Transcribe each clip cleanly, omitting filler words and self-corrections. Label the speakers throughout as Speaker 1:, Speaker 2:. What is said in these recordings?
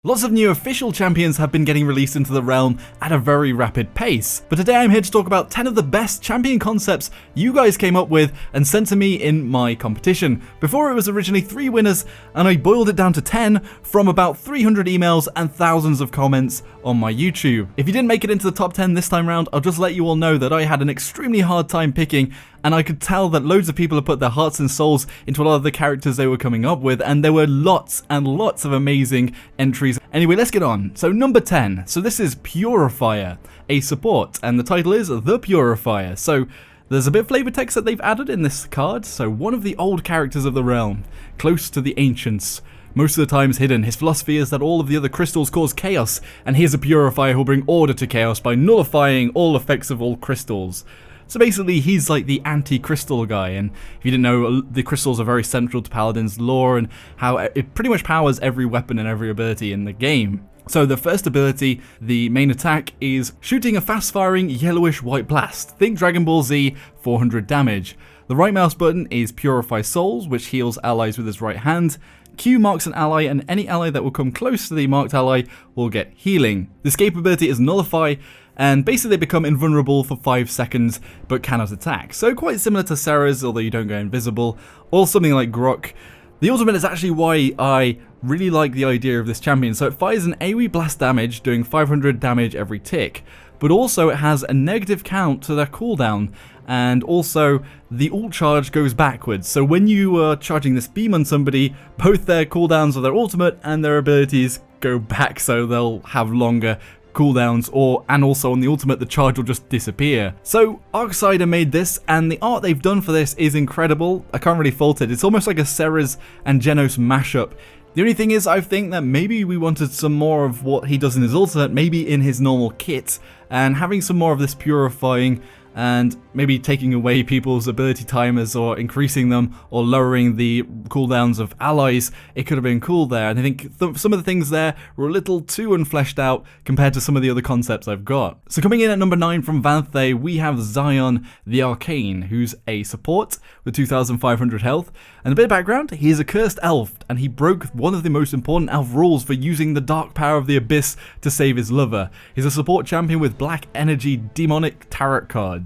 Speaker 1: Lots of new official champions have been getting released into the realm at a very rapid pace, but today I'm here to talk about 10 of the best champion concepts you guys came up with and sent to me in my competition. Before, it was originally 3 winners, and I boiled it down to 10 from about 300 emails and thousands of comments on my YouTube. If you didn't make it into the top 10 this time round, I'll just let you all know that I had an extremely hard time picking, and I could tell that loads of people have put their hearts and souls into a lot of the characters they were coming up with, and there were lots and lots of amazing entries. Anyway, let's get on. So number 10. So this is Purifier, a support, and the title is The Purifier. So there's a bit of flavor text that they've added in this card. So one of the old characters of the realm, close to the ancients, most of the times hidden. His philosophy is that all of the other crystals cause chaos, and here's a purifier who'll bring order to chaos by nullifying all effects of all crystals. So basically, he's like the anti-crystal guy, and if you didn't know, the crystals are very central to Paladins lore and how it pretty much powers every weapon and every ability in the game. So the first ability, the main attack, is shooting a fast-firing yellowish white blast. Think Dragon Ball Z, 400 damage. The right mouse button is Purify Souls, which heals allies with his right hand. Q marks an ally, and any ally that will come close to the marked ally will get healing. The escape ability is Nullify, and basically they become invulnerable for 5 seconds but cannot attack. So quite similar to Sarah's, although you don't go invisible, or something like Grok. The ultimate is actually why I really like the idea of this champion. So it fires an AoE blast damage, doing 500 damage every tick, but also it has a negative count to their cooldown, and also the ult charge goes backwards. So when you are charging this beam on somebody, both their cooldowns of their ultimate and their abilities go back, so they'll have longer cooldowns, and also on the ultimate the charge will just disappear. So Arksider made this, and the art they've done for this is incredible. I can't really fault it. It's almost like a Ceres and Genos mashup. The only thing is, I think that maybe we wanted some more of what he does in his ultimate, maybe in his normal kit, and having some more of this purifying, and maybe taking away people's ability timers or increasing them or lowering the cooldowns of allies. It could have been cool there, and I think some of the things there were a little too unfleshed out compared to some of the other concepts I've got. So coming in at number 9 from Venti, we have Zion the Arcane, who's a support with 2,500 health. And a bit of background, he is a cursed elf, and he broke one of the most important elf rules for using the dark power of the abyss to save his lover. He's a support champion with black energy demonic tarot cards.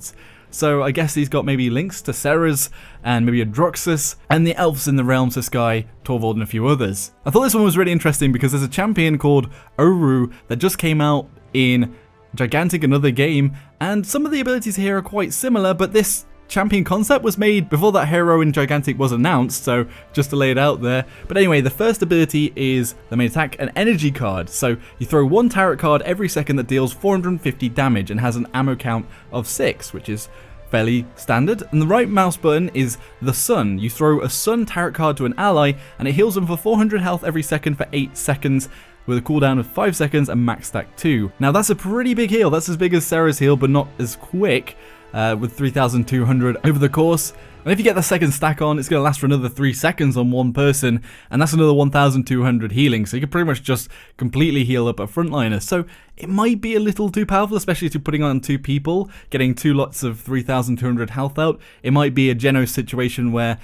Speaker 1: So I guess he's got maybe links to Ceres and maybe a Droxus and the elves in the realms of Sky, Torvald, and a few others. I thought this one was really interesting because there's a champion called Oru that just came out in Gigantic, another game, and some of the abilities here are quite similar, but this champion concept was made before that hero in Gigantic was announced, so just to lay it out there. But anyway, the first ability is the main attack, an energy card. So you throw 1 tarot card every second that deals 450 damage and has an ammo count of 6, which is fairly standard. And the right mouse button is the sun. You throw a sun tarot card to an ally and it heals them for 400 health every second for 8 seconds. With a cooldown of 5 seconds and max stack 2. Now that's a pretty big heal. That's as big as Sarah's heal, but not as quick. With 3,200 over the course. And if you get the second stack on, it's going to last for another 3 seconds on one person, and that's another 1,200 healing, so you can pretty much just completely heal up a frontliner. So it might be a little too powerful, especially if you're putting on 2 people, getting 2 lots of 3,200 health out. It might be a Genos situation where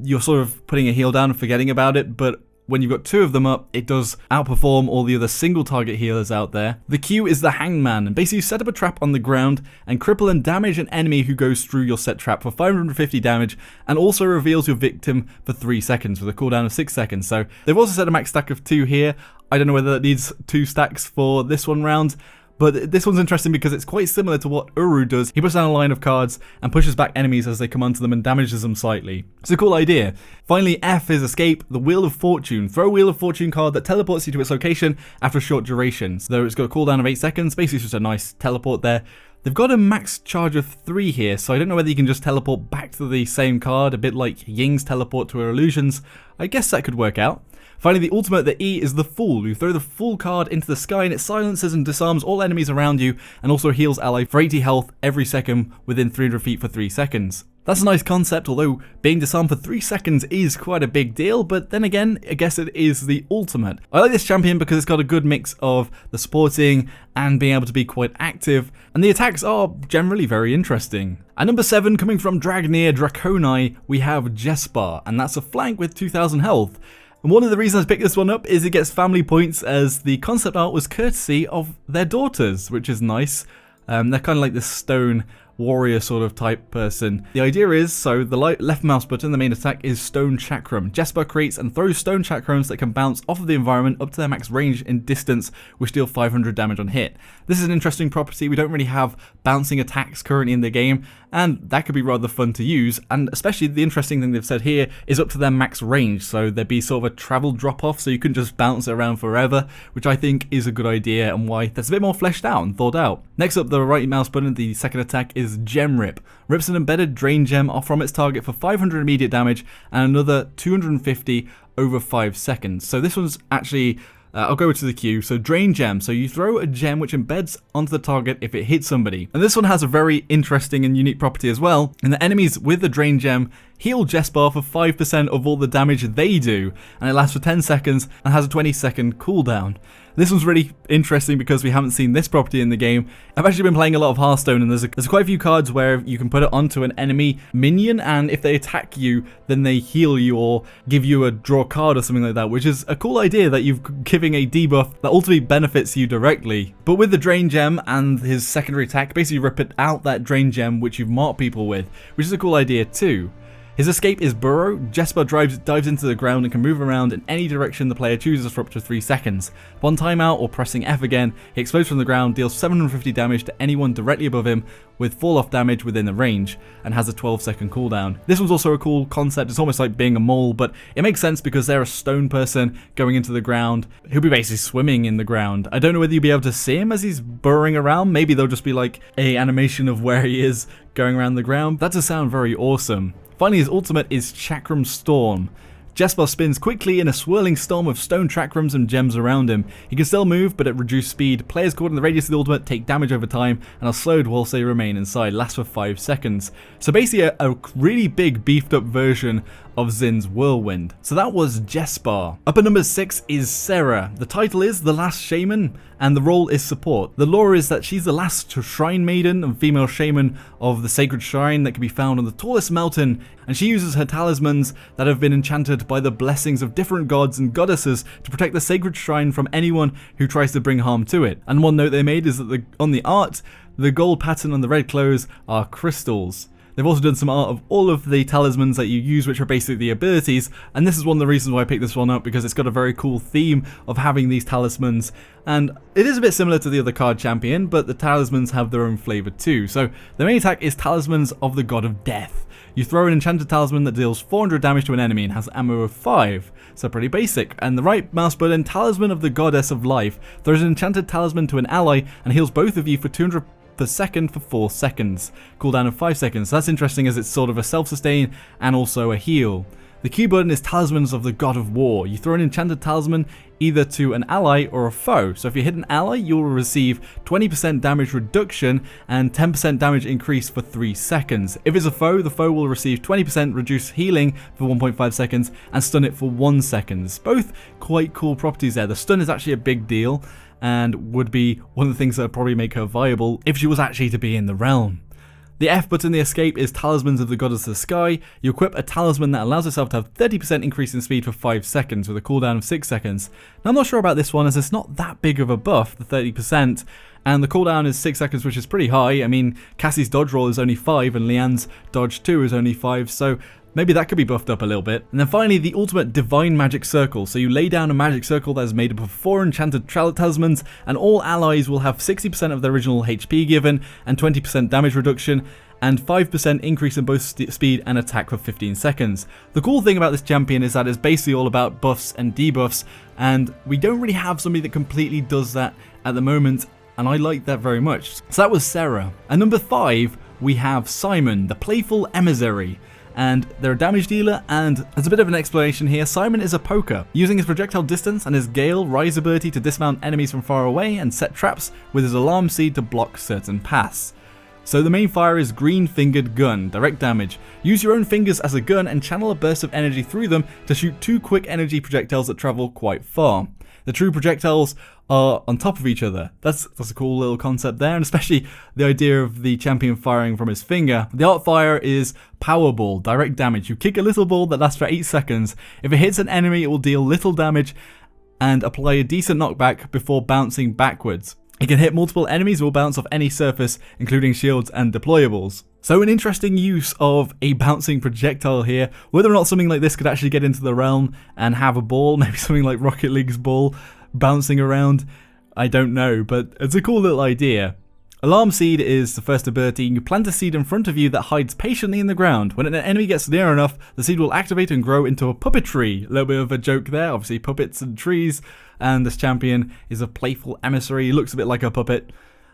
Speaker 1: you're sort of putting a heal down and forgetting about it, but when you've got 2 of them up, it does outperform all the other single target healers out there. The Q is the Hangman, and basically you set up a trap on the ground and cripple and damage an enemy who goes through your set trap for 550 damage, and also reveals your victim for 3 seconds with a cooldown of 6 seconds. So they've also set a max stack of 2 here. I don't know whether that needs 2 stacks for this one round, but this one's interesting because it's quite similar to what Uru does. He puts down a line of cards and pushes back enemies as they come onto them and damages them slightly. It's a cool idea. Finally, F is Escape, the Wheel of Fortune. Throw a Wheel of Fortune card that teleports you to its location after a short duration. So it's got a cooldown of 8 seconds, basically it's just a nice teleport there. They've got a max charge of 3 here, so I don't know whether you can just teleport back to the same card, a bit like Ying's teleport to her illusions. I guess that could work out. Finally, the ultimate, the E, is the Fool. You throw the Fool card into the sky and it silences and disarms all enemies around you, and also heals ally for 80 health every second within 300 feet for 3 seconds. That's a nice concept, although being disarmed for 3 seconds is quite a big deal, but then again, I guess it is the ultimate. I like this champion because it's got a good mix of the supporting and being able to be quite active, and the attacks are generally very interesting. At number 7, coming from Dragnir Draconi, we have Jespar, and that's a flank with 2,000 health. And one of the reasons I picked this one up is it gets family points, as the concept art was courtesy of their daughters, which is nice. They're kind of like this stone warrior sort of type person. The idea is, so the left mouse button, the main attack, is Stone Chakram. Jesper creates and throws stone chakrams that can bounce off of the environment up to their max range in distance, which deal 500 damage on hit. This is an interesting property. We don't really have bouncing attacks currently in the game, and that could be rather fun to use. And especially the interesting thing they've said here is up to their max range, so there'd be sort of a travel drop off, so you couldn't just bounce it around forever, which I think is a good idea and why that's a bit more fleshed out and thought out. Next up, the right mouse button, the second attack is Gem Rip. Rips an embedded drain gem off from its target for 500 immediate damage and another 250 over 5 seconds. So this one's actually, I'll go to the queue. So drain gem. So you throw a gem which embeds onto the target if it hits somebody. And this one has a very interesting and unique property as well, in that enemies with the drain gem heal Jesper for 5% of all the damage they do, and it lasts for 10 seconds and has a 20-second cooldown. This one's really interesting because we haven't seen this property in the game. I've actually been playing a lot of Hearthstone, and there's quite a few cards where you can put it onto an enemy minion, and if they attack you, then they heal you or give you a draw card or something like that, which is a cool idea that you're giving a debuff that ultimately benefits you directly. But with the Drain Gem and his secondary attack, basically rip it out that Drain Gem which you've marked people with, which is a cool idea too. His escape is Burrow. Jesper dives into the ground and can move around in any direction the player chooses for up to 3 seconds. Upon timeout or pressing F again, he explodes from the ground, deals 750 damage to anyone directly above him with fall-off damage within the range, and has a 12-second cooldown. This one's also a cool concept. It's almost like being a mole, but it makes sense because they're a stone person going into the ground. He'll be basically swimming in the ground. I don't know whether you'll be able to see him as he's burrowing around. Maybe there'll just be like a animation of where he is going around the ground. That does sound very awesome. Finally, his ultimate is Chakram Storm. Jesper spins quickly in a swirling storm of stone chakrams and gems around him. He can still move, but at reduced speed. Players caught in the radius of the ultimate take damage over time and are slowed whilst they remain inside. Lasts for 5 seconds. So basically a really big beefed up version of Zin's Whirlwind. So that was Jesper. Up at number 6 is Sarah. The title is The Last Shaman, and the role is support. The lore is that she's the last shrine maiden and female shaman of the sacred shrine that can be found on the tallest mountain, and she uses her talismans that have been enchanted by the blessings of different gods and goddesses to protect the sacred shrine from anyone who tries to bring harm to it. And one note they made is that on the art, the gold pattern on the red clothes are crystals. They've also done some art of all of the talismans that you use, which are basically the abilities, and this is one of the reasons why I picked this one up, because it's got a very cool theme of having these talismans, and it is a bit similar to the other card champion, but the talismans have their own flavor too. So the main attack is Talismans of the God of Death. You throw an enchanted talisman that deals 400 damage to an enemy and has ammo of 5, so pretty basic. And the right mouse button, Talisman of the Goddess of Life, throws an enchanted talisman to an ally and heals both of you for 200 per second for 4 seconds. Cooldown of 5 seconds. So that's interesting, as it's sort of a self-sustain and also a heal. The Q button is Talismans of the God of War. You throw an enchanted talisman either to an ally or a foe. So if you hit an ally, you'll receive 20% damage reduction and 10% damage increase for 3 seconds. If it's a foe, the foe will receive 20% reduced healing for 1.5 seconds and stun it for 1 second. Both quite cool properties there. The stun is actually a big deal and would be one of the things that would probably make her viable if she was actually to be in the realm. The F button, the escape, is Talismans of the Goddess of the Sky. You equip a talisman that allows itself to have 30% increase in speed for 5 seconds with a cooldown of 6 seconds. Now I'm not sure about this one, as it's not that big of a buff, the 30%, and the cooldown is 6 seconds, which is pretty high. I mean, Cassie's dodge roll is only 5 and Leanne's dodge 2 is only 5, so maybe that could be buffed up a little bit. And then finally, the ultimate Divine Magic Circle. So you lay down a magic circle that is made up of 4 enchanted talismans, and all allies will have 60% of their original HP given, and 20% damage reduction, and 5% increase in both speed and attack for 15 seconds. The cool thing about this champion is that it's basically all about buffs and debuffs, and we don't really have somebody that completely does that at the moment, and I like that very much. So that was Sarah. And number 5, we have Simon, the Playful Emissary. And they're a damage dealer, and there's a bit of an explanation here. Simon is a poker, using his projectile distance and his Gale Rise ability to dismount enemies from far away and set traps with his alarm seed to block certain paths. So the main fire is Green Fingered Gun, direct damage. Use your own fingers as a gun and channel a burst of energy through them to shoot 2 quick energy projectiles that travel quite far. The true projectiles are on top of each other. That's a cool little concept there, and especially the idea of the champion firing from his finger. The art fire is power ball, direct damage. You kick a little ball that lasts for 8 seconds. If it hits an enemy, it will deal little damage and apply a decent knockback before bouncing backwards. It can hit multiple enemies or will bounce off any surface, including shields and deployables. So an interesting use of a bouncing projectile here. Whether or not something like this could actually get into the realm and have a ball, maybe something like Rocket League's ball bouncing around, I don't know, but it's a cool little idea. Alarm Seed is the first ability. You plant a seed in front of you that hides patiently in the ground. When an enemy gets near enough, the seed will activate and grow into a puppet tree. A little bit of a joke there, obviously puppets and trees, and this champion is a playful emissary. He looks a bit like a puppet.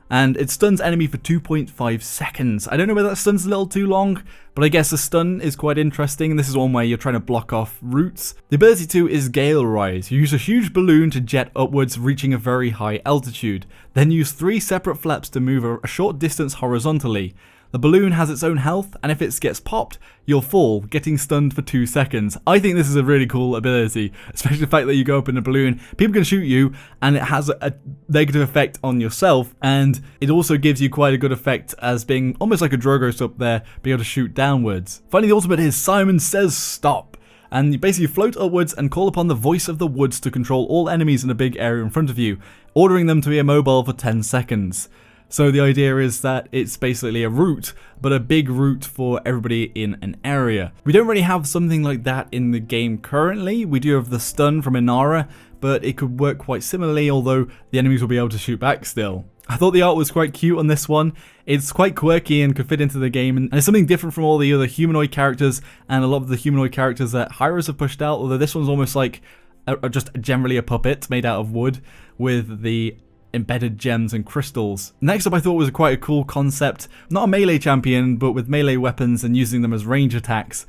Speaker 1: And it stuns enemy for 2.5 seconds. I don't know whether that stun's a little too long, but I guess the stun is quite interesting. This is one way you're trying to block off routes. The ability 2 is Gale Rise. You use a huge balloon to jet upwards, reaching a very high altitude. Then use 3 separate flaps to move a short distance horizontally. The balloon has its own health, and if it gets popped, you'll fall, getting stunned for 2 seconds. I think this is a really cool ability, especially the fact that you go up in a balloon, people can shoot you, and it has a negative effect on yourself, and it also gives you quite a good effect as being almost like a Drogos up there, being able to shoot downwards. Finally, the ultimate is Simon Says Stop. And you basically float upwards and call upon the voice of the woods to control all enemies in a big area in front of you, ordering them to be immobile for 10 seconds. So the idea is that it's basically a route, but a big route for everybody in an area. We don't really have something like that in the game currently. We do have the stun from Inara, but it could work quite similarly, although the enemies will be able to shoot back still. I thought the art was quite cute on this one. It's quite quirky and could fit into the game, and it's something different from all the other humanoid characters and a lot of the humanoid characters that Hyros have pushed out, although this one's almost like just generally a puppet made out of wood with the embedded gems and crystals. Next up, I thought was quite a cool concept. Not a melee champion, but with melee weapons and using them as range attacks.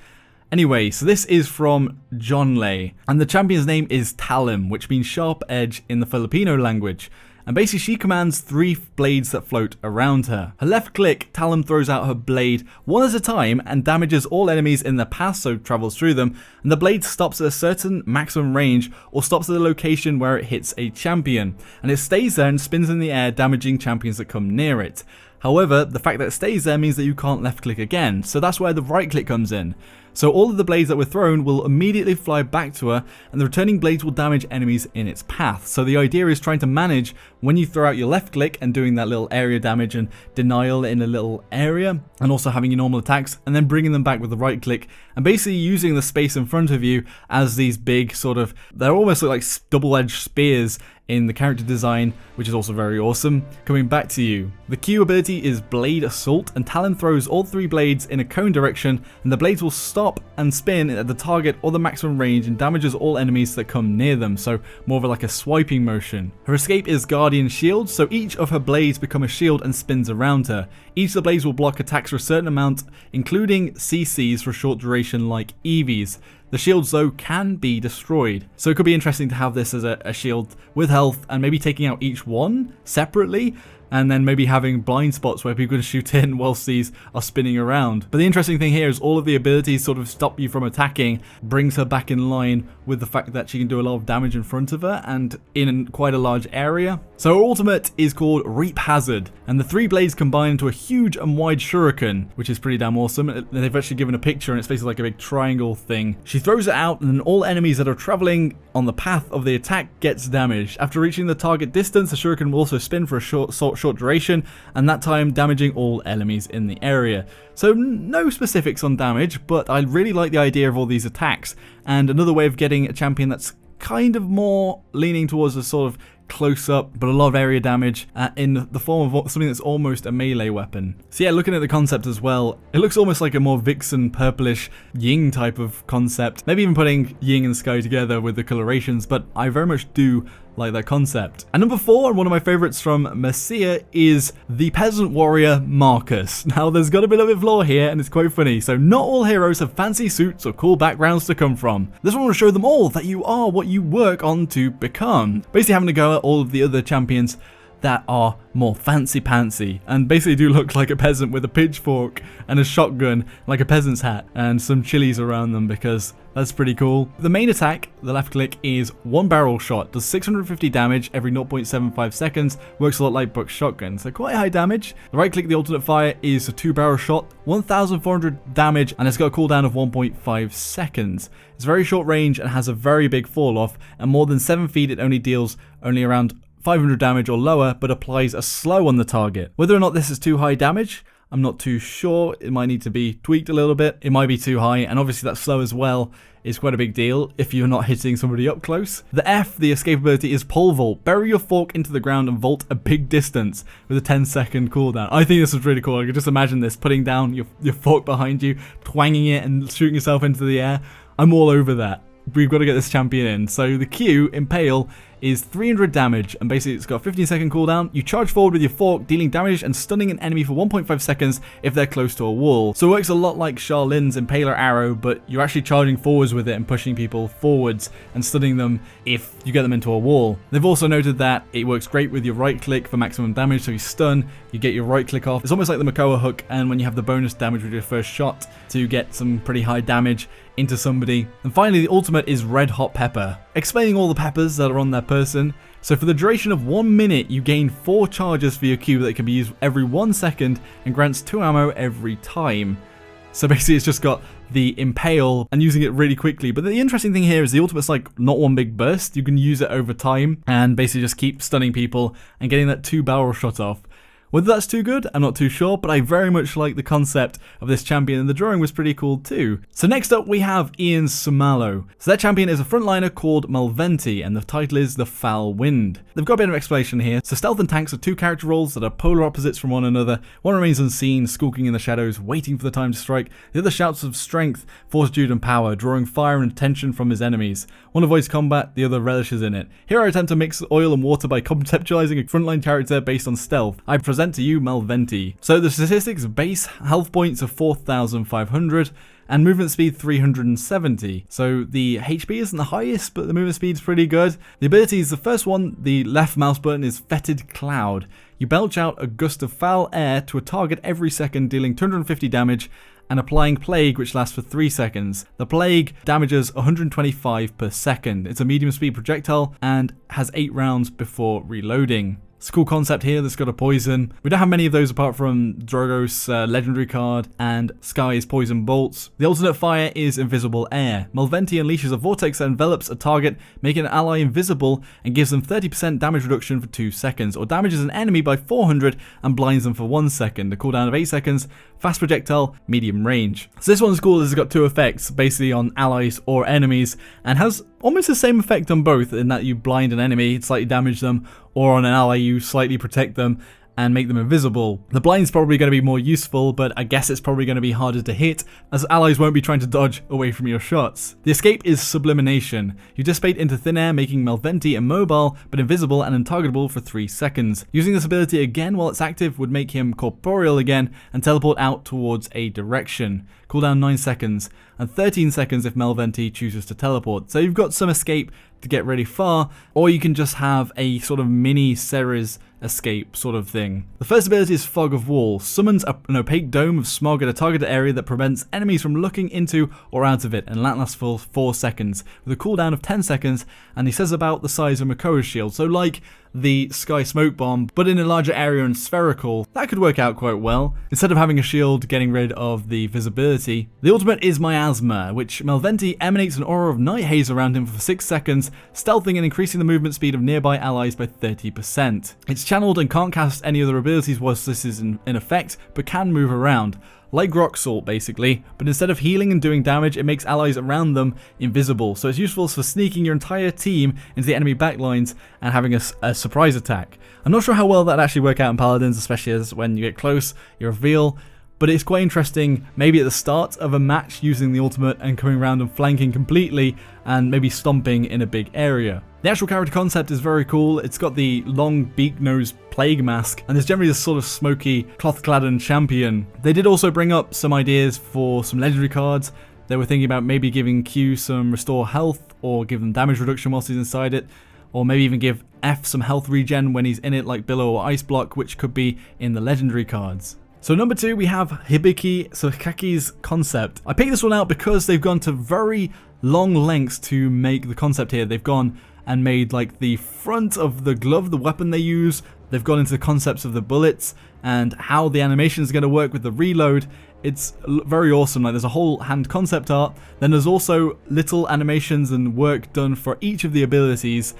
Speaker 1: Anyway, so this is from John Lay, and the champion's name is Talon, which means sharp edge in the Filipino language. And basically she commands 3 blades that float around her. Her left click, Talon throws out her blade one at a time and damages all enemies in their path, so travels through them, and the blade stops at a certain maximum range or stops at the location where it hits a champion, and it stays there and spins in the air, damaging champions that come near it. However, the fact that it stays there means that you can't left click again, so that's where the right click comes in. So all of the blades that were thrown will immediately fly back to her, and the returning blades will damage enemies in its path. So the idea is trying to manage when you throw out your left click and doing that little area damage and denial in a little area, and also having your normal attacks, and then bringing them back with the right click, and basically using the space in front of you as these big sort of, they're almost like double-edged spears in the character design, which is also very awesome. Coming back to you. The Q ability is Blade Assault, and Talon throws all 3 blades in a cone direction, and the blades will stop and spin at the target or the maximum range and damages all enemies that come near them, so more of like a swiping motion. Her escape is Guardian Shield, so each of her blades become a shield and spins around her. Each of the blades will block attacks for a certain amount, including CCs for a short duration like EVs. The shields, though, can be destroyed. So it could be interesting to have this as a shield with health and maybe taking out each one separately, and then maybe having blind spots where people can shoot in whilst these are spinning around. But the interesting thing here is all of the abilities sort of stop you from attacking, brings her back in line with the fact that she can do a lot of damage in front of her and in quite a large area. So her ultimate is called Reap Hazard, and the 3 blades combine into a huge and wide shuriken, which is pretty damn awesome. They've actually given a picture and it's basically like a big triangle thing. She throws it out and then all enemies that are traveling on the path of the attack gets damaged. After reaching the target distance, the shuriken will also spin for a short duration, and that time damaging all enemies in the area. So no specifics on damage, but I really like the idea of all these attacks, and another way of getting a champion that's kind of more leaning towards a sort of close up but a lot of area damage in the form of something that's almost a melee weapon. So yeah, looking at the concept as well, it looks almost like a more vixen purplish Ying type of concept, maybe even putting Ying and Sky together with the colorations, but I very much do like that concept. And number 4, and one of my favorites from Messiah, is the Peasant Warrior Marcus. Now there's got a bit of flaw here and it's quite funny. So not all heroes have fancy suits or cool backgrounds to come from. This one will show them all that you are what you work on to become. Basically having to go at all of the other champions that are more fancy pantsy and basically do look like a peasant with a pitchfork and a shotgun, like a peasant's hat, and some chilies around them, because that's pretty cool. The main attack, the left click, is one barrel shot, does 650 damage every 0.75 seconds, works a lot like Buck's shotgun, so quite high damage. The right click, the alternate fire, is a 2-barrel shot, 1400 damage, and it's got a cooldown of 1.5 seconds. It's very short range and has a very big fall off, and more than 7 feet it only deals only around 500 damage or lower, but applies a slow on the target. Whether or not this is too high damage, I'm not too sure. It might need to be tweaked a little bit. It might be too high, and obviously that slow as well is quite a big deal if you're not hitting somebody up close. The F, the escape ability, is pole vault. Bury your fork into the ground and vault a big distance with a 10-second cooldown. I think this is really cool. I could just imagine this, putting down your fork behind you, twanging it and shooting yourself into the air. I'm all over that. We've got to get this champion in. So the Q, Impale, is 300 damage, and basically it's got a 15-second cooldown. You charge forward with your fork, dealing damage and stunning an enemy for 1.5 seconds if they're close to a wall. So it works a lot like Charlin's Impaler arrow, but you're actually charging forwards with it and pushing people forwards and stunning them if you get them into a wall. They've also noted that it works great with your right click for maximum damage, so you stun, you get your right click off. It's almost like the Mokona hook, and when you have the bonus damage with your first shot to get some pretty high damage into somebody. And finally, the ultimate is Red Hot Pepper, explaining all the peppers that are on their person. So for the duration of 1 minute, you gain 4 charges for your Q that can be used every 1 second and grants 2 ammo every time. So basically it's just got the Impale and using it really quickly. But the interesting thing here is the ultimate's like not one big burst. You can use it over time and basically just keep stunning people and getting that 2-barrel shot off. Whether that's too good, I'm not too sure, but I very much like the concept of this champion, and the drawing was pretty cool too. So next up we have Ian Sumalo. So that champion is a frontliner called Venti, and the title is The Foul Wind. They've got a bit of explanation here. So stealth and tanks are 2 character roles that are polar opposites from one another. One remains unseen, skulking in the shadows, waiting for the time to strike. The other shouts of strength, fortitude and power, drawing fire and attention from his enemies. One avoids combat, the other relishes in it. Here I attempt to mix oil and water by conceptualizing a frontline character based on stealth. I present to you Venti. So the statistics: base health points of 4,500 and movement speed 370. So the HP isn't the highest, but the movement speed is pretty good. The abilities: the first one, the left mouse button, is Fetid Cloud. You belch out a gust of foul air to a target every second, dealing 250 damage and applying Plague, which lasts for 3 seconds. The Plague damages 125 per second. It's a medium speed projectile and has 8 rounds before reloading. It's a cool concept here that's got a poison. We don't have many of those apart from Drogo's legendary card and Sky's poison bolts. The alternate fire is invisible air. Venti unleashes a vortex that envelops a target, making an ally invisible, and gives them 30% damage reduction for 2 seconds, or damages an enemy by 400 and blinds them for 1 second. A cooldown of 8 seconds, fast projectile, medium range. So this one's cool as it's got 2 effects, basically on allies or enemies, and has almost the same effect on both, in that you blind an enemy, slightly damage them, or on an ally you slightly protect them and make them invisible. The blind's probably going to be more useful, but I guess it's probably going to be harder to hit, as allies won't be trying to dodge away from your shots. The escape is Sublimination. You dissipate into thin air, making Venti immobile, but invisible and untargetable for 3 seconds. Using this ability again while it's active would make him corporeal again and teleport out towards a direction. Cooldown 9 seconds, and 13 seconds if Venti chooses to teleport. So you've got some escape to get really far, or you can just have a sort of mini Ceres escape sort of thing. The first ability is Fog of War. Summons an opaque dome of smog at a targeted area that prevents enemies from looking into or out of it, and that lasts for 4 seconds, with a cooldown of 10 seconds, and he says about the size of Mokona's shield. So like the Sky Smoke Bomb, but in a larger area and spherical. That could work out quite well. Instead of having a shield getting rid of the visibility. The ultimate is Miasma, which Venti emanates an aura of night haze around him for 6 seconds, stealthing and increasing the movement speed of nearby allies by 30%. It's channeled and can't cast any other abilities whilst this is in effect, but can move around. Like Rock Salt basically, but instead of healing and doing damage, it makes allies around them invisible, so it's useful for sneaking your entire team into the enemy backlines and having a surprise attack. I'm not sure how well that'd actually work out in Paladins, especially as when you get close, you reveal, but it's quite interesting maybe at the start of a match using the ultimate and coming around and flanking completely and maybe stomping in a big area. The actual character concept is very cool. It's got the long beak nose plague mask, and there's generally this sort of smoky cloth-clad champion. They did also bring up some ideas for some legendary cards. They were thinking about maybe giving Q some restore health, or give them damage reduction whilst he's inside it, or maybe even give F some health regen when he's in it, like Billow or Ice Block, which could be in the legendary cards. So number 2, we have Hibiki Sakaki's concept. I picked this one out because they've gone to very long lengths to make the concept here. They've gone and made like the front of the glove, the weapon they use. They've gone into the concepts of the bullets and how the animation is going to work with the reload. It's very awesome. Like, there's a whole hand concept art. Then there's also little animations and work done for each of the abilities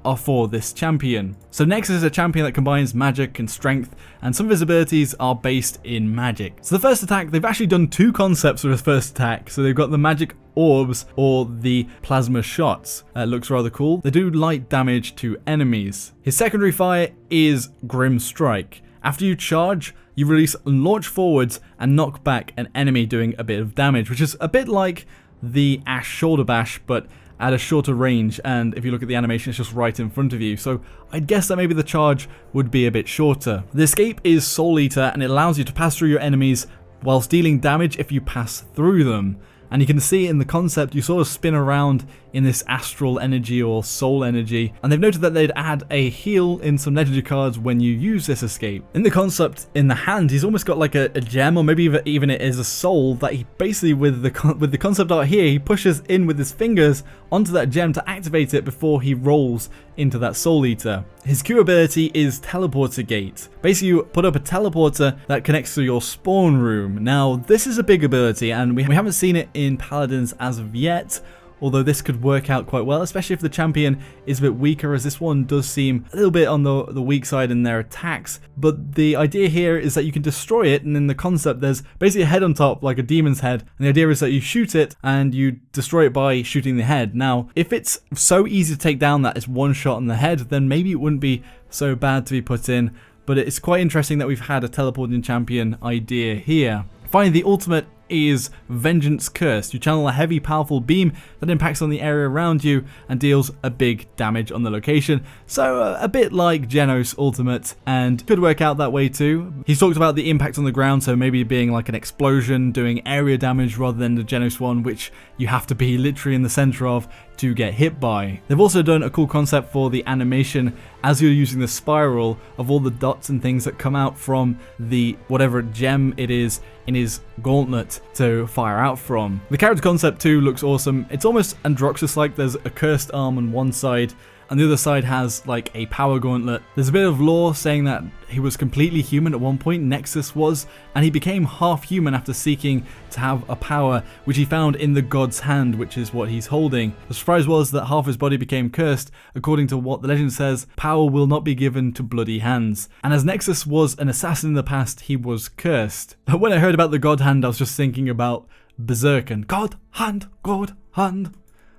Speaker 1: are for this champion. So Nexus is a champion that combines magic and strength, and some of his abilities are based in magic. So the first attack, they've actually done 2 concepts for his first attack. So they've got the magic orbs or the plasma shots. Looks rather cool. They do light damage to enemies. His secondary fire is Grim Strike. After you charge, you release and launch forwards and knock back an enemy doing a bit of damage, which is a bit like the Ash Shoulder Bash, but at a shorter range, and if you look at the animation, it's just right in front of you. So I'd guess that maybe the charge would be a bit shorter. The escape is Soul Eater, and it allows you to pass through your enemies whilst dealing damage if you pass through them. And you can see in the concept, you sort of spin around in this astral energy or soul energy. And they've noted that they'd add a heal in some legendary cards when you use this escape. In the concept, in the hand, he's almost got like a gem, or maybe even it is a soul that he basically, with the concept art here, he pushes in with his fingers onto that gem to activate it before he rolls into that Soul Eater. His Q ability is Teleporter Gate. Basically, you put up a teleporter that connects to your spawn room. Now, this is a big ability, and we haven't seen it in Paladins as of yet, although this could work out quite well, especially if the champion is a bit weaker, as this one does seem a little bit on the weak side in their attacks. But the idea here is that you can destroy it, and in the concept there's basically a head on top, like a demon's head, and the idea is that you shoot it and you destroy it by shooting the head. Now, if it's so easy to take down that it's one shot on the head, then maybe it wouldn't be so bad to be put in, but it's quite interesting that we've had a teleporting champion idea here. Finally, the ultimate is Vengeance Curse. You channel a heavy, powerful beam that impacts on the area around you and deals a big damage on the location. So a bit like Genos Ultimate, and could work out that way too. He's talked about the impact on the ground, so maybe being like an explosion, doing area damage rather than the Genos one, which you have to be literally in the center of to get hit by. They've also done a cool concept for the animation as you're using the spiral of all the dots and things that come out from the whatever gem it is in his gauntlet to fire out from. The character concept too looks awesome. It's almost Androxus-like. There's a cursed arm on one side, and the other side has like a power gauntlet. There's a bit of lore saying that he was completely human at one point, Nexus was, and he became half human after seeking to have a power which he found in the god's hand, which is what he's holding. The surprise was that half his body became cursed. According to what the legend says, power will not be given to bloody hands. And as Nexus was an assassin in the past, he was cursed. But when I heard about the god hand, I was just thinking about Berserk and god hand,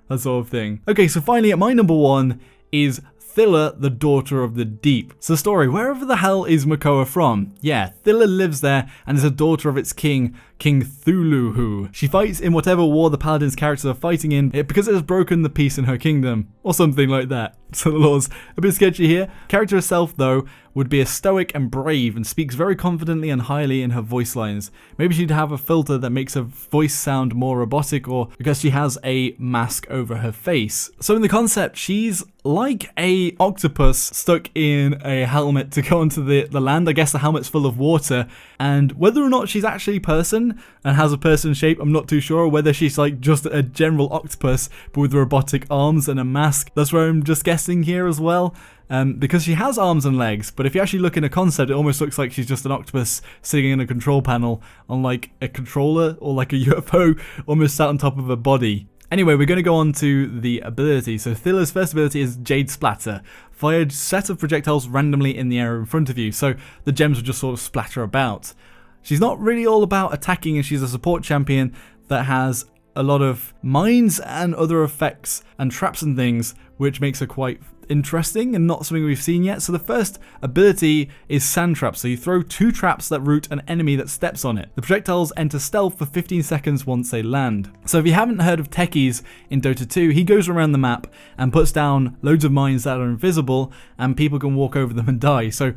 Speaker 1: that sort of thing. Okay, so finally at my number 1 is Thilla, the Daughter of the Deep. So story, wherever the hell is Mokona from? Yeah, Thilla lives there and is a daughter of its king, King Thuluhu. She fights in whatever war the Paladins characters are fighting in because it has broken the peace in her kingdom, or something like that. So the lore's a bit sketchy here. Character herself, though, would be a stoic and brave and speaks very confidently and highly in her voice lines. Maybe she'd have a filter that makes her voice sound more robotic, or because she has a mask over her face. So in the concept, she's like a octopus stuck in a helmet to go onto the land. I guess the helmet's full of water, and whether or not she's actually a person and has a person shape, I'm not too sure. Whether she's like just a general octopus but with robotic arms and a mask, that's where I'm just guessing here as well. Because she has arms and legs, but if you actually look in a concept, it almost looks like she's just an octopus sitting in a control panel on like a controller or like a UFO almost sat on top of a body. Anyway, we're going to go on to the ability. So Thilla's first ability is Jade Splatter. Fired set of projectiles randomly in the area in front of you, so the gems will just sort of splatter about. She's not really all about attacking, and she's a support champion that has a lot of mines and other effects and traps and things, which makes her quite interesting and not something we've seen yet. So the first ability is Sand Trap. So you throw 2 traps that root an enemy that steps on it. The projectiles enter stealth for 15 seconds once they land. So if you haven't heard of Techies in Dota 2, he goes around the map and puts down loads of mines that are invisible, and people can walk over them and die. So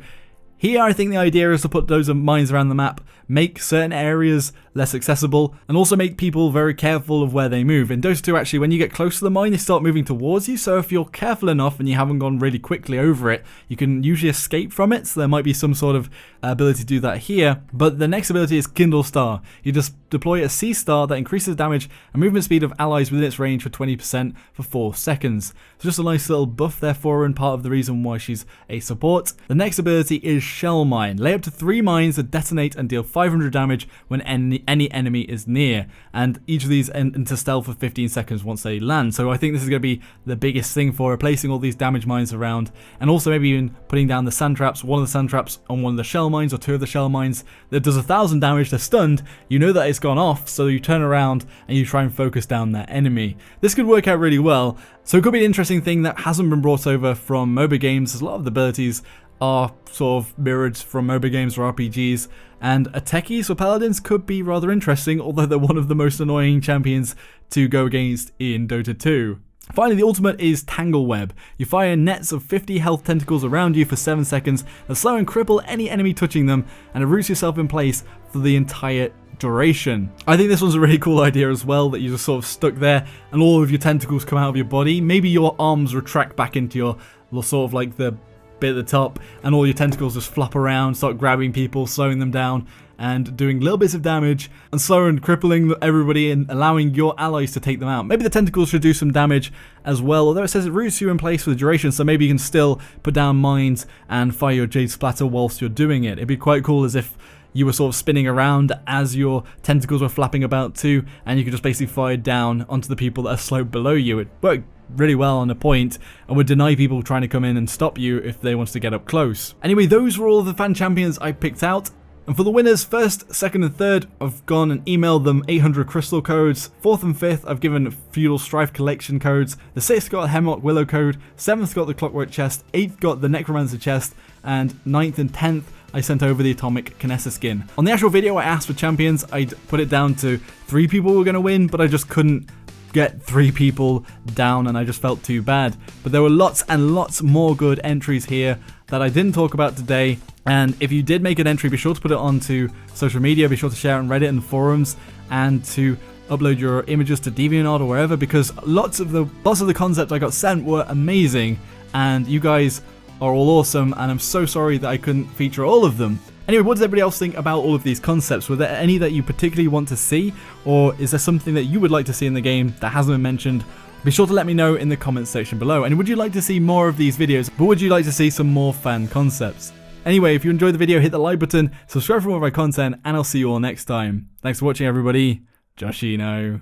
Speaker 1: Here, I think the idea is to put those mines around the map, make certain areas less accessible, and also make people very careful of where they move. In Dota 2, actually, when you get close to the mine, they start moving towards you, so if you're careful enough and you haven't gone really quickly over it, you can usually escape from it, so there might be some sort of ability to do that here. But the next ability is Kindle Star. You just deploy a C star that increases damage and movement speed of allies within its range for 20% for 4 seconds. So just a nice little buff there for her, and part of the reason why she's a support. The next ability is Shell Mine. Lay up to 3 mines that detonate and deal 500 damage when any enemy is near, and each of these enter stealth for 15 seconds once they land. So I think this is going to be the biggest thing for her, placing all these damage mines around, and also maybe even putting down the sand traps, one of the sand traps on one of the shell mines or 2 of the shell mines that does 1,000 damage. They're stunned, you know that it's gone off, so you turn around and you try and focus down that enemy. This could work out really well, so it could be an interesting thing that hasn't been brought over from MOBA games, as a lot of the abilities are sort of mirrored from MOBA games or RPGs, and a techies for Paladins could be rather interesting, although they're one of the most annoying champions to go against in Dota 2. Finally, the ultimate is Tangled Web. You fire nets of 50 health tentacles around you for 7 seconds that slow and cripple any enemy touching them, and it roots yourself in place for the entire duration. I think this one's a really cool idea as well, that you're just sort of stuck there and all of your tentacles come out of your body. Maybe your arms retract back into your sort of like the bit at the top, and all your tentacles just flop around, start grabbing people, slowing them down, and doing little bits of damage, and slow and crippling everybody and allowing your allies to take them out. Maybe the tentacles should do some damage as well, although it says it roots you in place for the duration, so maybe you can still put down mines and fire your jade splatter whilst you're doing it. It'd be quite cool as if you were sort of spinning around as your tentacles were flapping about too, and you could just basically fire down onto the people that are sloped below you. It worked really well on a point and would deny people trying to come in and stop you if they wanted to get up close. Anyway, those were all of the fan champions I picked out. And for the winners, 1st, 2nd and 3rd, I've gone and emailed them 800 crystal codes. 4th and 5th, I've given Feudal Strife collection codes. The 6th got a Hemlock Willow code. 7th got the Clockwork chest. 8th got the Necromancer chest. And 9th and 10th, I sent over the Atomic Kinessa skin. On the actual video I asked for champions, I'd put it down to 3 people were going to win, but I just couldn't get 3 people down and I just felt too bad. But there were lots and lots more good entries here that I didn't talk about today, and if you did make an entry, be sure to put it onto social media, be sure to share it on Reddit and forums, and to upload your images to DeviantArt or wherever, because lots of the concepts I got sent were amazing, and you guys are all awesome, and I'm so sorry that I couldn't feature all of them. Anyway, what does everybody else think about all of these concepts? Were there any that you particularly want to see, or is there something that you would like to see in the game that hasn't been mentioned? Be sure to let me know in the comments section below. And would you like to see more of these videos, but would you like to see some more fan concepts? Anyway, if you enjoyed the video, hit the like button, subscribe for more of my content, and I'll see you all next time. Thanks for watching, everybody. Joshino.